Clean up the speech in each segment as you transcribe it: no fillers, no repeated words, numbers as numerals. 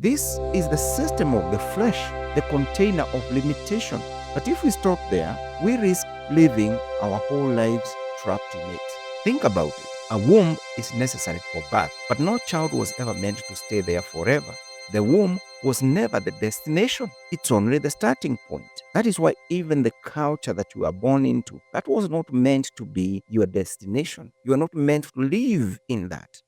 This is the system of the flesh, the container of limitation. But if we stop there, we risk living our whole lives trapped in it. Think about it. A womb is necessary for birth, but no child was ever meant to stay there forever. The womb was never the destination. It's only the starting point. That is why even the culture that you are born into, that was not meant to be your destination. You are not meant to live in that.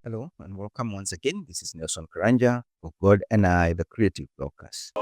Hello and welcome once again. This is Nelson Karanja for God and I, the Creative Bloggers.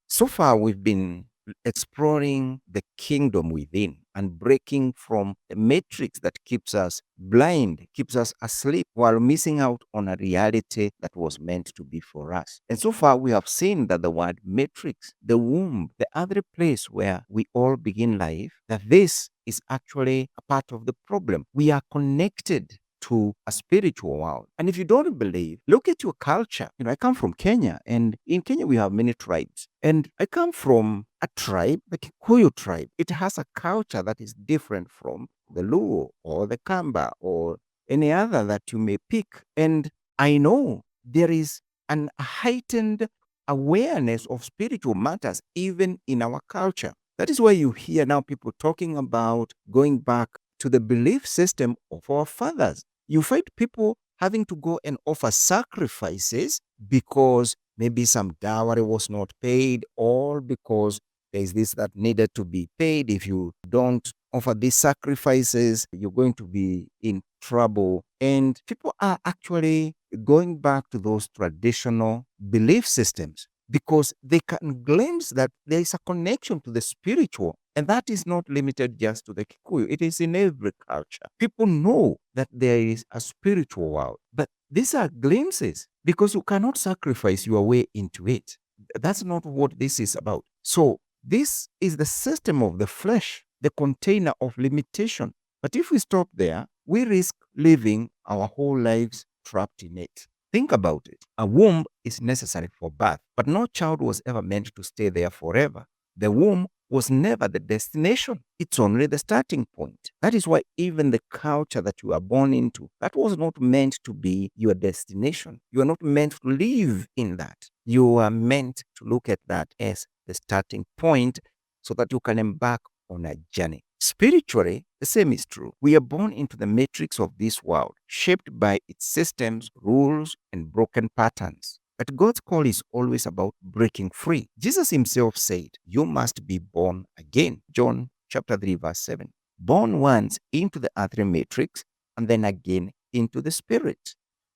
So far, we've been exploring the kingdom within and breaking from the matrix that keeps us blind, keeps us asleep while missing out on a reality that was meant to be for us. And so far, we have seen that the word matrix, the womb, the other place where we all begin life, that this is actually a part of the problem. We are connected to a spiritual world. And if you don't believe, look at your culture. I come from Kenya, and in Kenya we have many tribes. And I come from a tribe, the Kikuyu tribe. It has a culture that is different from the Luo or the Kamba or any other that you may pick. And I know there is an heightened awareness of spiritual matters even in our culture. That is why you hear now people talking about going back to the belief system of our fathers. You find people having to go and offer sacrifices because maybe some dowry was not paid, or because there's this that needed to be paid. If you don't offer these sacrifices, you're going to be in trouble. And people are actually going back to those traditional belief systems because they can glimpse that there is a connection to the spiritual. And that is not limited just to the Kikuyu. It is in every culture. People know that there is a spiritual world, but these are glimpses because you cannot sacrifice your way into it. That's not what this is about. So this is the system of the flesh, the container of limitation. But if we stop there, we risk living our whole lives trapped in it. Think about it. A womb is necessary for birth, but no child was ever meant to stay there forever. The womb was never the destination. It's only the starting point. That is why even the culture that you are born into, that was not meant to be your destination. You are not meant to live in that. You are meant to look at that as the starting point so that you can embark on a journey. Spiritually, the same is true. We are born into the matrix of this world, shaped by its systems, rules, and broken patterns. But God's call is always about breaking free. Jesus himself said, "You must be born again." John chapter 3, verse 7. Born once into the earthly matrix and then again into the spirit.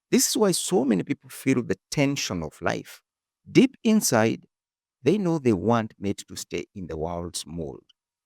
This is why so many people feel the tension of life. Deep inside, they know they weren't made to stay in the world's mold.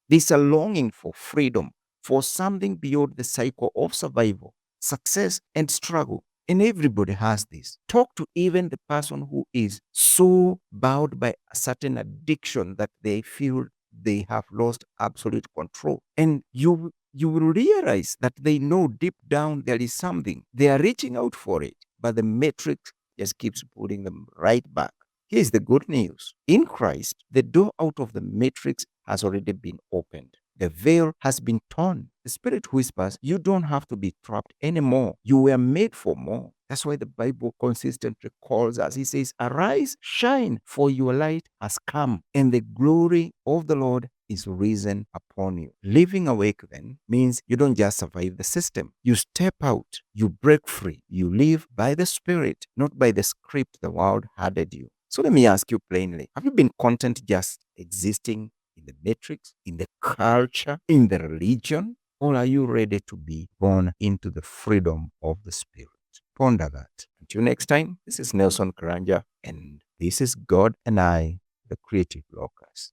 There's a longing for freedom, for something beyond the cycle of survival, success, and struggle. And everybody has this. Talk to even the person who is so bound by a certain addiction that they feel they have lost absolute control. And you will realize that they know deep down there is something. They are reaching out for it, but the matrix just keeps pulling them right back. Here's the good news. In Christ, the door out of the matrix has already been opened. The veil has been torn. The Spirit whispers, you don't have to be trapped anymore. You were made for more. That's why the Bible consistently calls us. He says, arise, shine, for your light has come, and the glory of the Lord is risen upon you. Living awake then means you don't just survive the system. You step out, you break free, you live by the Spirit, not by the script the world handed you. So let me ask you plainly, have you been content just existing in the matrix, in the culture, in the religion? Or are you ready to be born into the freedom of the Spirit? Ponder that. Until next time, this is Nelson Karanja, and this is God and I, the Creative Bloggers.